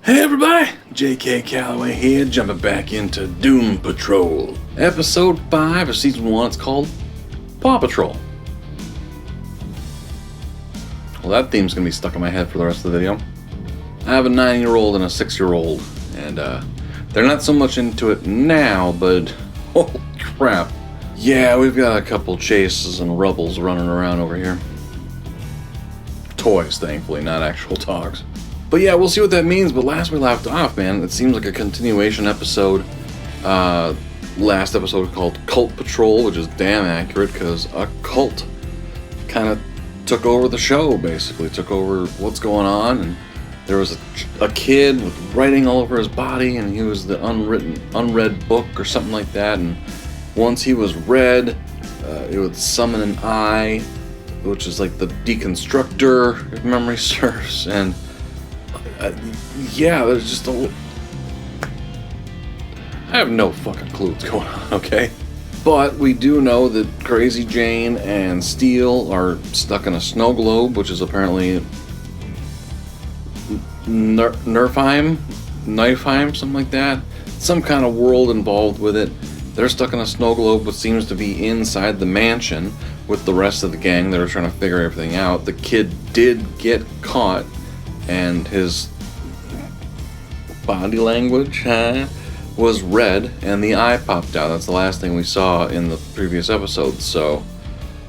Hey everybody, J.K. Calloway here, jumping back into Doom Patrol. Episode 5 of Season 1, it's called Paw Patrol. Well, that theme's going to be stuck in my head for the rest of the video. I have a 9-year-old and a 6-year-old, and they're not so much into it now, but holy crap. Yeah, we've got a couple chases and rubbles running around over here. Toys, thankfully, not actual dogs. But yeah, we'll see what that means. But last we left off, man, it seems like a continuation episode. Last episode called Cult Patrol, which is damn accurate because a cult kind of took over the show, basically. Took over what's going on. And there was a kid with writing all over his body, and he was the unread book or something like that. And once he was read, it would summon an eye, which is like the deconstructor, if memory serves. And yeah, there's just I have no fucking clue what's going on, okay? But we do know that Crazy Jane and Steel are stuck in a snow globe, which is apparently Niflheim, something like that. Some kind of world involved with it. They're stuck in a snow globe, which seems to be inside the mansion with the rest of the gang that are trying to figure everything out. The kid did get caught, and his body language was red, and the eye popped out. That's the last thing we saw in the previous episode, so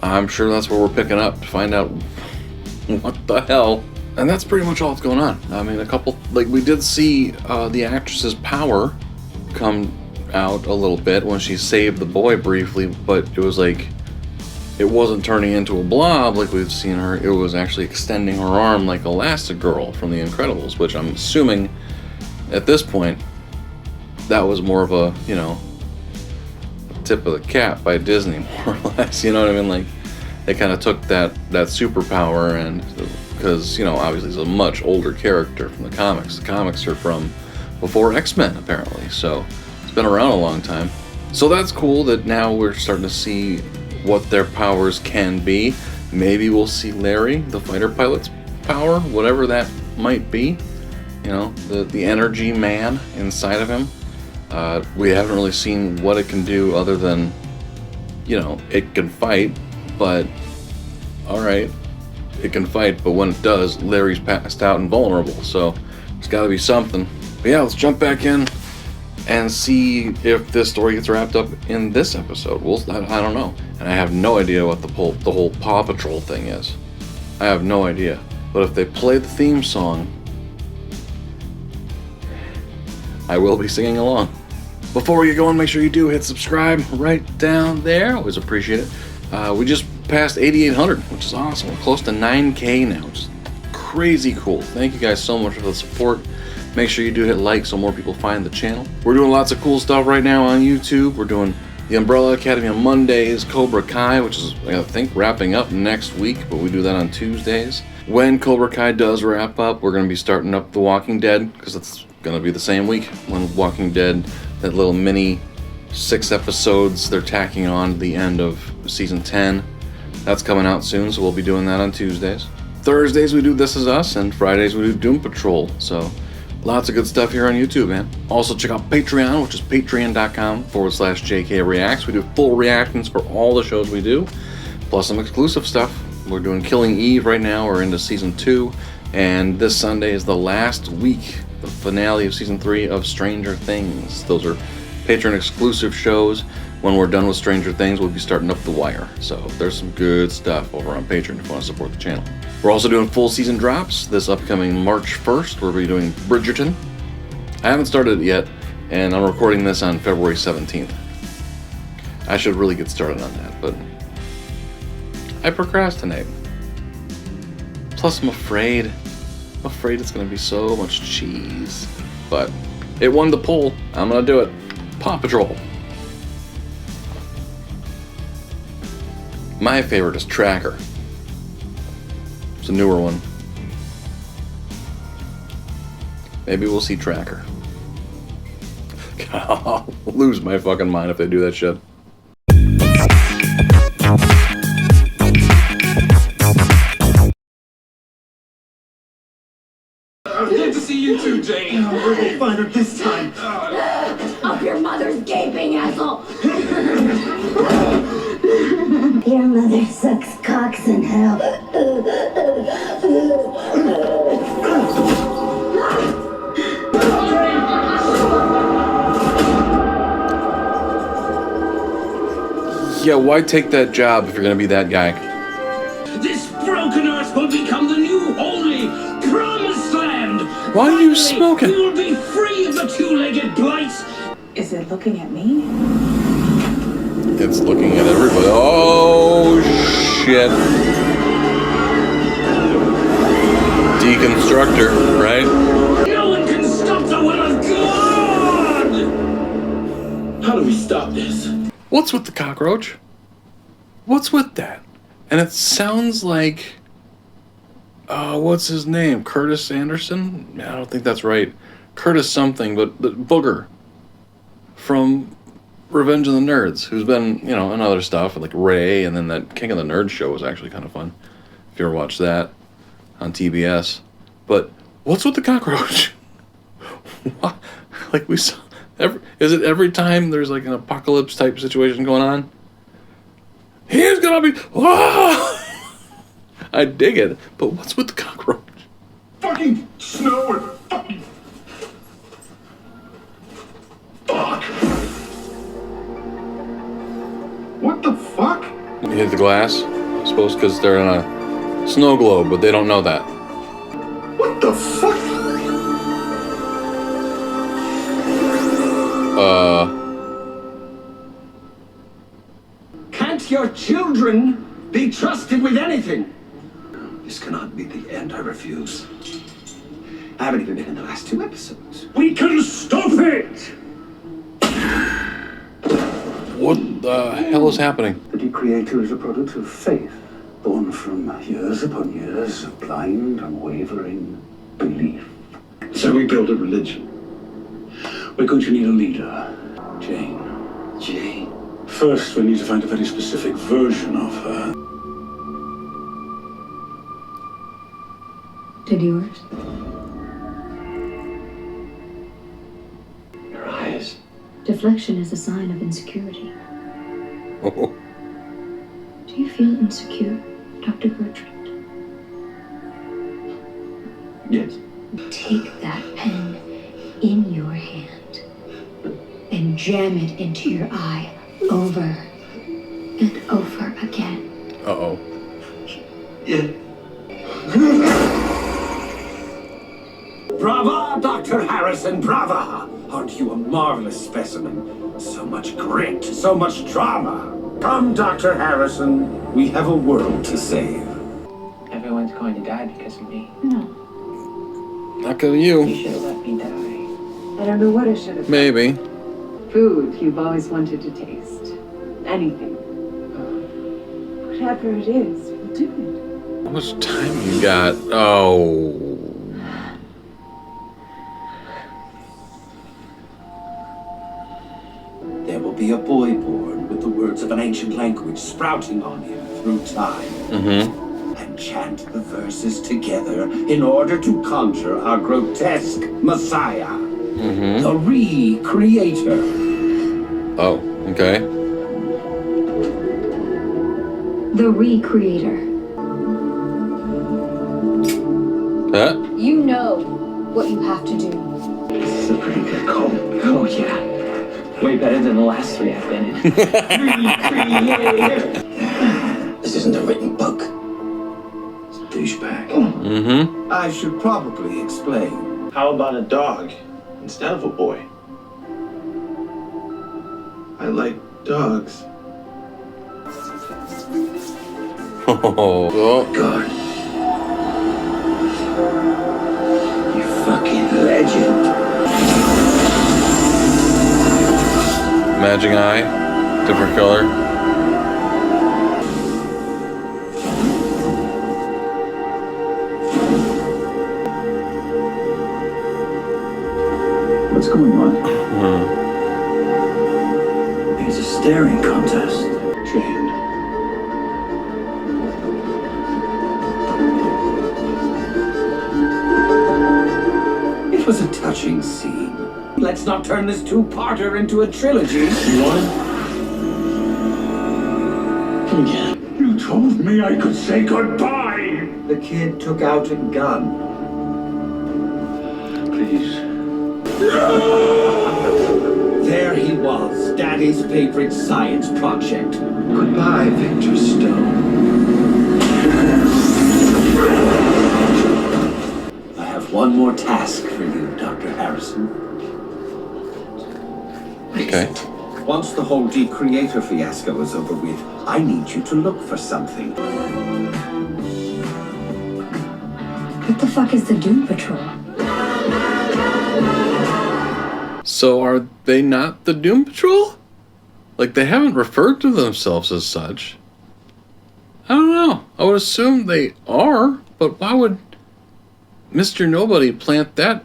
I'm sure that's where we're picking up to find out what the hell. And that's pretty much all that's going on. I mean, we did see the actress's power come out a little bit when she saved the boy briefly, but it was like, it wasn't turning into a blob like we've seen her. It was actually extending her arm like Elastigirl from The Incredibles, which I'm assuming at this point that was more of a, tip of the cap by Disney, more or less. You know what I mean? Like, they kind of took that superpower, and because, obviously it's a much older character from the comics. The comics are from before X-Men, apparently, so it's been around a long time. So that's cool that now we're starting to see what their powers can be. Maybe we'll see Larry, the fighter pilot's power, whatever that might be. The energy man inside of him. We haven't really seen what it can do other than, it can fight, but alright, it can fight, but when it does, Larry's passed out and vulnerable, so it's gotta be something. But yeah, let's jump back in and see if this story gets wrapped up in this episode. I don't know. And I have no idea what the whole Paw Patrol thing is. I have no idea. But if they play the theme song, I will be singing along. Before we get going, make sure you do hit subscribe right down there. Always appreciate it. We just passed 8,800, which is awesome. We're close to 9K now, which is crazy cool. Thank you guys so much for the support. Make sure you do hit like so more people find the channel. We're doing lots of cool stuff right now on YouTube. We're doing the Umbrella Academy on Mondays, Cobra Kai, which is, I think, wrapping up next week, but we do that on Tuesdays. When Cobra Kai does wrap up, we're going to be starting up The Walking Dead, because it's going to be the same week when Walking Dead, that little mini 6 episodes they're tacking on to the end of season 10. That's coming out soon, so we'll be doing that on Tuesdays. Thursdays we do This Is Us, and Fridays we do Doom Patrol, so lots of good stuff here on YouTube, man. Also check out Patreon, which is patreon.com/JK Reacts. We do full reactions for all the shows we do, plus some exclusive stuff. We're doing Killing Eve right now. We're into season 2, and this Sunday is the last week, the finale of season 3 of Stranger Things. Those are Patreon exclusive shows. When we're done with Stranger Things, we'll be starting up The Wire. So there's some good stuff over on Patreon if you want to support the channel. We're also doing full season drops this upcoming March 1st. We'll be doing Bridgerton. I haven't started it yet, and I'm recording this on February 17th. I should really get started on that, but I procrastinate. Plus, I'm afraid it's going to be so much cheese. But it won the poll. I'm going to do it. Paw Patrol. My favorite is Tracker. It's a newer one. Maybe we'll see Tracker. I'll lose my fucking mind if they do that shit. Good to see you too, Jane. We'll find her this time. Up your mother's gaping asshole! Your mother sucks cocks in hell. Yeah, why take that job if you're gonna be that guy? This broken earth will become the new holy promised land. Why are you smoking? We will be free of the two-legged blights. Is it looking at me? It's looking at everybody. Oh, shit. Deconstructor, right? No one can stop the will of God! How do we stop this? What's with the cockroach? What's with that? And it sounds like... what's his name? Curtis Anderson? I don't think that's right. Curtis something, but the Booger. From Revenge of the Nerds, who's been, in other stuff, like Ray, and then that King of the Nerds show was actually kind of fun. If you ever watched that on TBS. But what's with the cockroach? What? Like we saw... Is it every time there's like an apocalypse type situation going on? He's gonna be... Whoa! I dig it, but what's with the cockroach? Fucking snow and fucking... Fuck. What the fuck? You hit the glass? I suppose because they're in a snow globe, but they don't know that. What the fuck? Can't your children be trusted with anything? This cannot be the end, I refuse. I haven't even been in the last 2 episodes. We can stop it! What the hell is happening? The Decreator is a product of faith, born from years upon years of blind, unwavering belief. So we build a religion. We're going to need a leader, Jane. Jane. First, we need to find a very specific version of her. Did yours? Your eyes. Deflection is a sign of insecurity. Oh. Do you feel insecure, Dr. Bertrand? Yes. Take that pen in your hand and jam it into your eye over and over again. Uh-oh. Yeah. Brava, Dr. Harrison, brava! Aren't you a marvelous specimen? So much grit, so much drama. Come, Dr. Harrison, we have a world to save. Everyone's going to die because of me. No. Not because of You you. should have let me die. I don't know what I should have. Maybe. Food you've always wanted to taste. Anything. Whatever it is, we'll do it. How much time you got? Oh. There will be a boy born with the words of an ancient language sprouting on him through time. Mm-hmm. And chant the verses together in order to conjure our grotesque Messiah. Mm-hmm. The Recreator. Oh, okay. The Recreator. Huh? You know what you have to do. This is a pretty good call. Oh, yeah. Way better than the last 3 I've been in. Recreator. This isn't a written book. It's a douchebag. Mm-hmm. I should probably explain. How about a dog instead of a boy? I like dogs. Oh. God. You fucking legend. Matching eye. Different color. What's going on? It's a staring contest. Jane. was a touching scene. Let's not turn this two-parter into a trilogy. What? Yeah. You told me I could say goodbye! The kid took out a gun. Please. There he was, Daddy's favorite science project. Goodbye, Victor Stone. I have one more task for you, Dr. Harrison. Okay. Once the whole Decreator fiasco is over with, I need you to look for something. What the fuck is the Doom Patrol? So are they not the Doom Patrol? Like, they haven't referred to themselves as such. I don't know. I would assume they are, but why would Mr. Nobody plant that?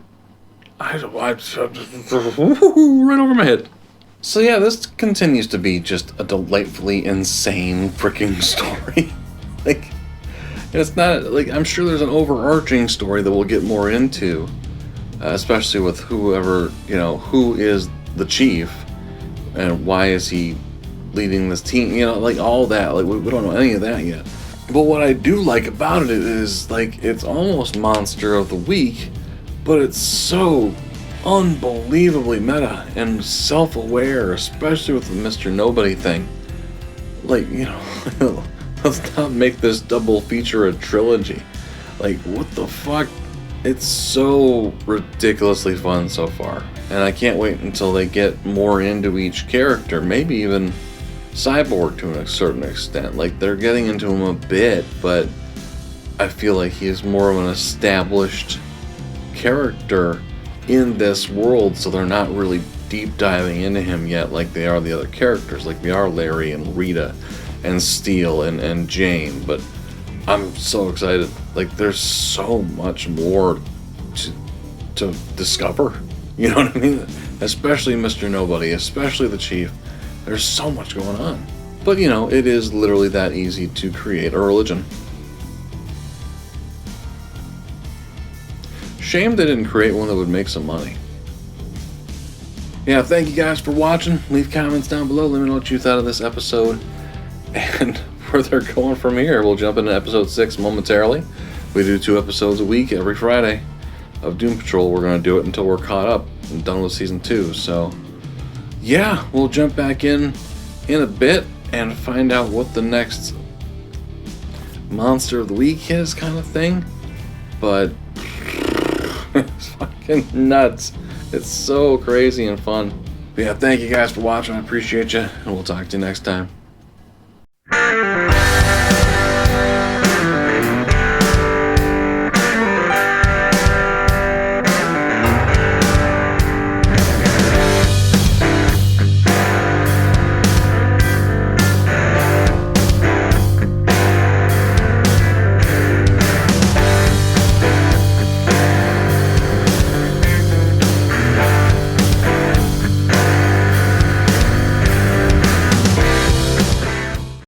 Right over my head. So yeah, this continues to be just a delightfully insane freaking story. Like, it's not, like, I'm sure there's an overarching story that we'll get more into, especially with whoever, you know, who is the chief and why is he leading this team, you know, like all that. Like, we don't know any of that yet. But what I do like about it is, like, it's almost Monster of the Week, but it's so unbelievably meta and self-aware, especially with the Mr. Nobody thing. Like, you know, let's not make this double feature a trilogy. Like, what the fuck? It's so ridiculously fun so far. And I can't wait until they get more into each character, maybe even Cyborg to a certain extent. Like, they're getting into him a bit, but I feel like he is more of an established character in this world, so they're not really deep diving into him yet like they are the other characters, like they are Larry and Rita and Steel and Jane. But I'm so excited. Like, there's so much more to discover, you know what I mean? Especially Mr. Nobody, especially the Chief. There's so much going on. But, you know, it is literally that easy to create a religion. Shame they didn't create one that would make some money. Yeah, thank you guys for watching. Leave comments down below. Let me know what you thought of this episode and where they're going from here. We'll jump into episode 6 momentarily. We do 2 episodes a week every Friday of Doom Patrol. We're going to do it until we're caught up and done with season 2. So, yeah, we'll jump back in a bit and find out what the next Monster of the Week is, kind of thing. But it's fucking nuts. It's so crazy and fun. But yeah, thank you guys for watching. I appreciate you, and we'll talk to you next time.